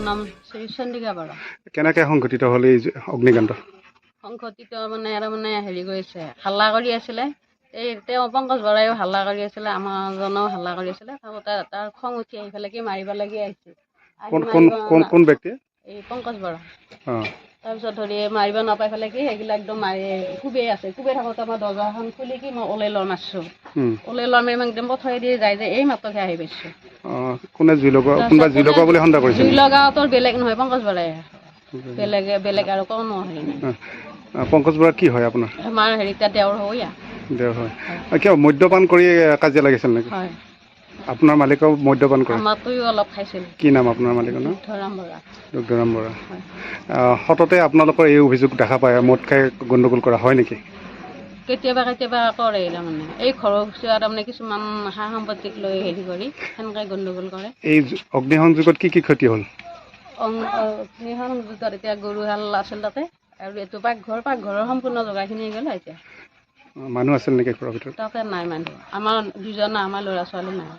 নাম শ্ৰী চন্দিকা বৰা। কেনেকৈ সংঘটিত হ'ল এই অগ্নিকাণ্ড? সংঘটিত মানে আৰু মানে হেৰি কৰিছে, হাল্লা কৰি আছিলে। তেওঁ পংকজ বৰাইও হাল্লা কৰি আছিলে, আমাৰজনেও হাল্লা কৰি আছিলে। থাকোঁতে তাৰ খং উঠি আহি পেলাই কি মাৰিব লাগি আহিছে। কোন ব্যক্তি? এই পংকজ বৰা। অঁ, তাৰপিছত ধৰি মাৰিব নাপাই পেলাই কি সেইবিলাক একদম মাৰি কোবাই আছে। কোবাই থাকোঁতে মই দৰজাখন খুলি কি মই ওলাই লোৱা মাৰিছোঁ। ওলাই লোৱা মাৰি একদম পঠাই দি যায় যে এই মাত্ৰকে আহি পাইছোঁ। কোনে জুই লগোৱা, কোনোবা জুই লগোৱা বুলি সন্দেহ কৰিছে? জুই লগাটোৰ বেলেগ নহয়, পংকজ বৰাই। বেলেগ আৰু কোনো হেৰি নাই। পংকজ বৰা কি হয় আপোনাৰ? আমাৰ হেৰিতা দেওৰ হয়। দেওৰ হয়। কিয় মদ্যপান কৰি কাজিয়া লাগিছিল নেকি? হয়। আপোনাৰ মালিকেও মদ্যপান কৰে? আমাৰটোও অলপ খাইছিল। কি নাম আপোনাৰ মালিকৰ নাম? দুগ্ধৰাম বৰা। দুগ্ধৰাম বৰা। হয়। সততে আপোনালোকৰ এই অভিযোগ দেখা পায়, মদ খাই গণ্ডগোল কৰা হয় নেকি? কেতিয়াবা কৰে তাৰমানে। এই ঘৰৰ ওচৰত তাৰমানে কিছুমান সা সম্পত্তিক লৈ হেৰি কৰি সেনেকৈ গণ্ডগোল কৰে। এই অগ্নিসংযোগত কি ক্ষতি হ'ল? অগ্নিসংযোগত এতিয়া গৰু হাল আছিল তাতে, আৰু এইটো পাকঘৰৰ সম্পূৰ্ণ জগাখিনি গ'ল এতিয়া। মানুহ আছিল নেকি ঘৰৰ ভিতৰত? তাতে নাই মানুহ। আমাৰ দুজনা, আমাৰ ল'ৰা ছোৱালী নাই।